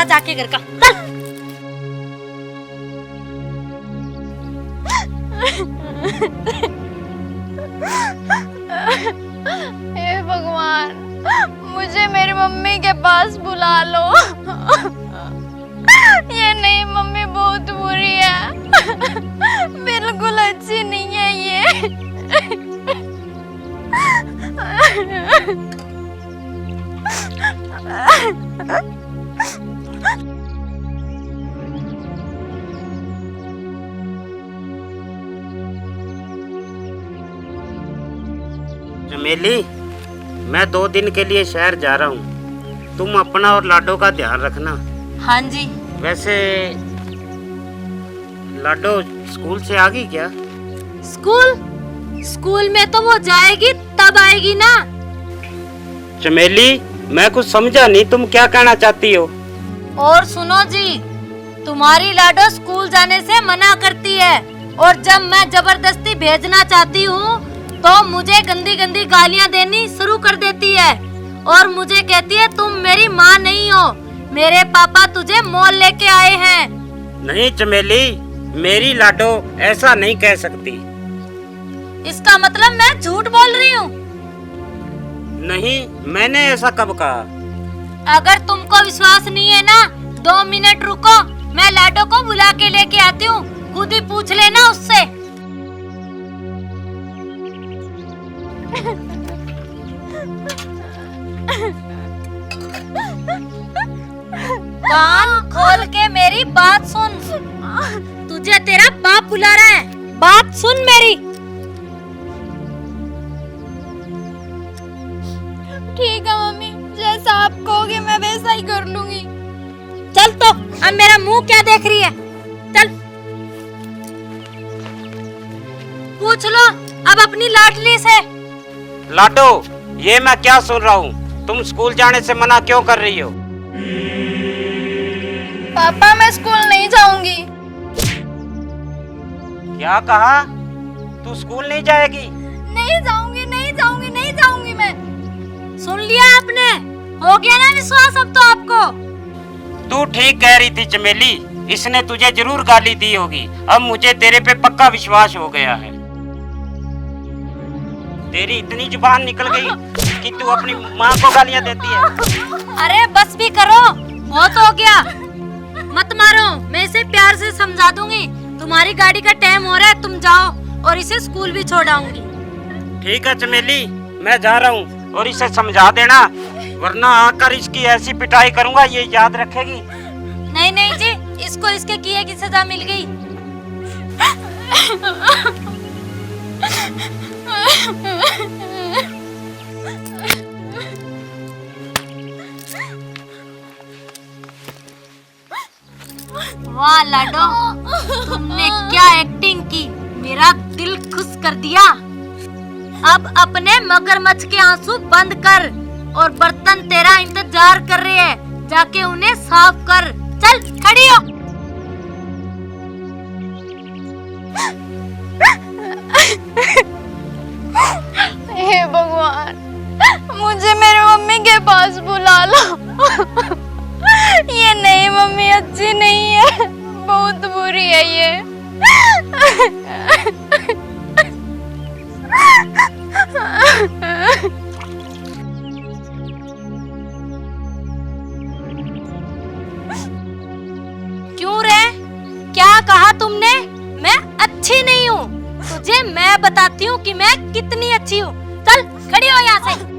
करा जाके घर का। चल। हे भगवान, मुझे मेरी मम्मी के पास बुला लो। ये नहीं, मम्मी बहुत बुरी है, बिल्कुल अच्छी नहीं है ये। चमेली, मैं 2 दिन के लिए शहर जा रहा हूँ। तुम अपना और लाडो का ध्यान रखना। हाँ जी। वैसे लाडो स्कूल से आ गई क्या? स्कूल में तो वो जाएगी तब आएगी ना। चमेली, मैं कुछ समझा नहीं, तुम क्या कहना चाहती हो? और सुनो जी, तुम्हारी लाडो स्कूल जाने से मना करती है, और जब मैं जबरदस्ती भेजना चाहती हूँ तो मुझे गंदी गंदी गालियाँ देनी शुरू कर देती है, और मुझे कहती है तुम मेरी माँ नहीं हो, मेरे पापा तुझे मोल लेके आए हैं। नहीं चमेली, मेरी लाडो ऐसा नहीं कह सकती। इसका मतलब मैं झूठ बोल रही हूँ? नहीं, मैंने ऐसा कब कहा? अगर तुमको विश्वास नहीं है ना, 2 मिनट रुको, मैं लाडो को बुला के लेके आती हूँ, खुद ही पूछ लेना उससे। कान खोल के मेरी बात सुन, तुझे तेरा बाप बुला रहा है, बात सुन मेरी। ठीक है मम्मी, जैसा आप कहोगे मैं वैसा ही कर लूंगी। चल तो, अब मेरा मुंह क्या देख रही है? चल पूछ लो अब अपनी लाडली से। लाडो, ये मैं क्या सुन रहा हूँ? तुम स्कूल जाने से मना क्यों कर रही हो? पापा, मैं स्कूल नहीं जाऊंगी। क्या कहा? तू स्कूल नहीं जाएगी? नहीं जाऊंगी, नहीं जाऊंगी, नहीं जाऊंगी मैं। सुन लिया आपने? हो गया ना विश्वास अब तो आपको? तू ठीक कह रही थी चमेली, इसने तुझे जरूर गाली दी होगी। अब मुझे तेरे पे पक्का विश्वास हो गया है। तेरी इतनी जुबान निकल गई कि तू अपनी माँ को गालियाँ देती है। अरे बस भी करो, बहुत हो गया, मत मारो, मैं इसे प्यार से समझा दूंगी। तुम्हारी गाड़ी का टाइम हो रहा है, तुम जाओ, और इसे स्कूल भी छोड़ाऊंगी। ठीक है चमेली, मैं जा रहा हूँ, और इसे समझा देना, वरना आकर इसकी ऐसी पिटाई करूंगा ये याद रखेगी। नहीं नहीं जी, इसको इसके किए की सजा मिल गई। वाह लाडो, तुमने क्या एक्टिंग की, मेरा दिल खुश कर दिया। अब अपने मगरमच्छ के आंसू बंद कर, और बर्तन तेरा इंतजार कर रहे हैं, जाके उन्हें साफ कर। चल खड़ी हो। हे भगवान, मुझे मेरी मम्मी के पास बुला लो। ये नहीं, मम्मी अच्छी नहीं है, बहुत बुरी है ये। क्यों रे? क्या कहा तुमने? मैं अच्छी नहीं हूँ? तुझे मैं बताती हूँ कि मैं कितनी अच्छी हूँ। चल खड़ी हो यहाँ से,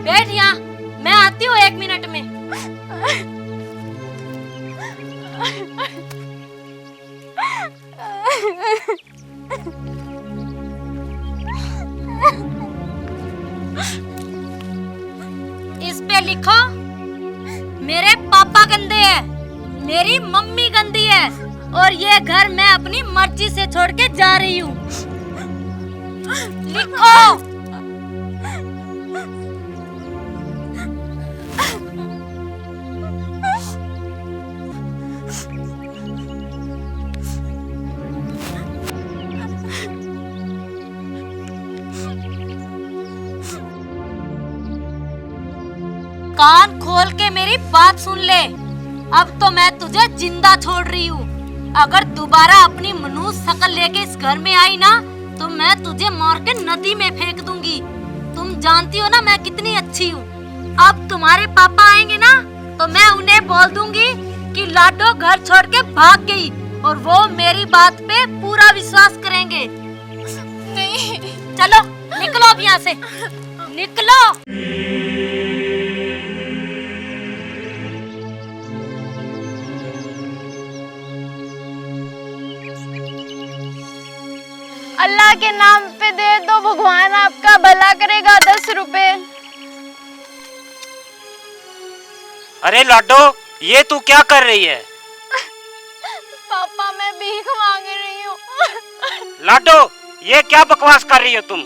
बैठ यहाँ, मैं आती हूँ 1 मिनट में। इस पे लिखो, मेरे पापा गंदे हैं, मेरी मम्मी गंदी है, और ये घर मैं अपनी मर्जी से छोड़ के जा रही हूँ। लिखो। कान खोल के मेरी बात सुन ले। अब तो मैं तुझे जिंदा छोड़ रही हूँ। अगर दोबारा अपनी मनुष्य शक्ल लेके इस घर में आई ना तो मैं तुझे मार के नदी में फेंक दूंगी। तुम जानती हो ना मैं कितनी अच्छी हूँ। अब तुम्हारे पापा आएंगे ना तो मैं उन्हें बोल दूंगी कि लाडो घर छोड़ के भाग गई और वो मेरी बात पे पूरा विश्वास करेंगे। नहीं। चलो निकलो अब यहाँ से, निकलो। अल्लाह के नाम पे दे दो, भगवान आपका भला करेगा। 10 रुपए। अरे लाडो, ये तू क्या कर रही है? पापा मैं भीख मांग रही हूँ। लाडो, ये क्या बकवास कर रही हो तुम?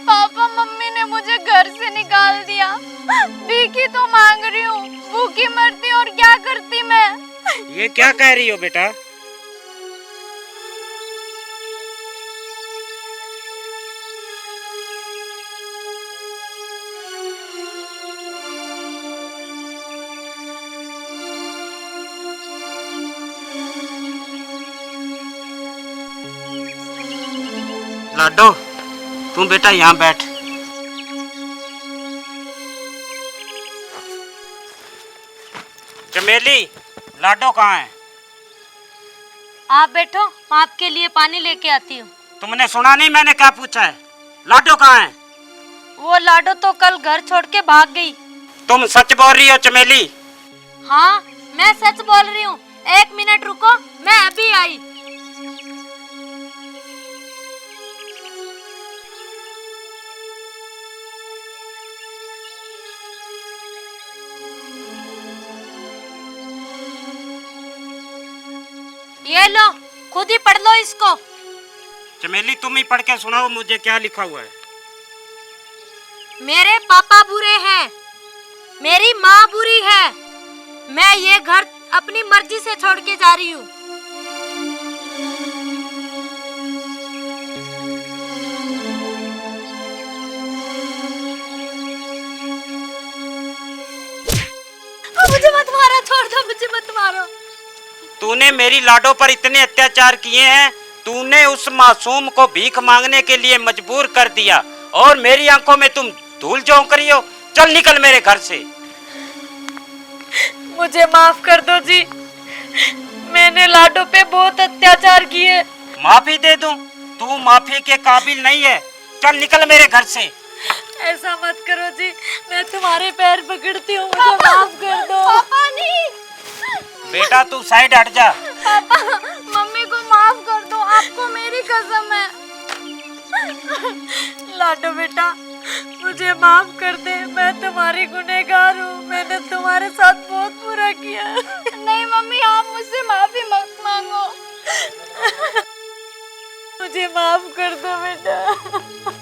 पापा मम्मी ने मुझे घर से निकाल दिया। भीख ही तो मांग रही हूँ, भूखी मरती और क्या करती मैं। ये क्या कह रही हो बेटा? लाडो, तुम बेटा यहाँ बैठ। चमेली, लाडो कहाँ है? आप बैठो, मैं आपके लिए पानी लेके आती हूँ। तुमने सुना नहीं मैंने क्या पूछा है? लाडो कहाँ है? वो लाडो तो कल घर छोड़ के भाग गई। तुम सच बोल रही हो चमेली? हाँ मैं सच बोल रही हूँ। 1 मिनट रुको, मैं अभी आई। ये लो, खुद ही पढ़ लो इसको। चमेली तुम ही पढ़ के सुनाओ मुझे क्या लिखा हुआ है। मेरे पापा बुरे हैं, मेरी माँ बुरी है, मैं ये घर अपनी मर्जी से छोड़ के जा रही हूँ। मुझे मत मारो, छोड़ दो, मुझे मत मारो। तूने मेरी लाडो पर इतने अत्याचार किए हैं, तूने उस मासूम को भीख मांगने के लिए मजबूर कर दिया और मेरी आंखों में तुम धूल झोंक रही हो। चल निकल मेरे घर से। मुझे माफ कर दो जी, मैंने लाडो पे बहुत अत्याचार किए। माफी दे दूं? तू माफी के काबिल नहीं है। चल निकल मेरे घर से। ऐसा मत करो जी, मैं तुम्हारे पैर पकड़ती हूँ, मुझे माफ कर दो। पापा नहीं। बेटा तू साइड हट जा। पापा मम्मी को माफ कर दो, आपको मेरी कसम है। लाडो बेटा, मुझे माफ कर दे, मैं तुम्हारी गुनहगार हूँ, मैंने तुम्हारे साथ बहुत बुरा किया। नहीं मम्मी, आप मुझसे माफी मत मांगो। मुझे माफ कर दो बेटा।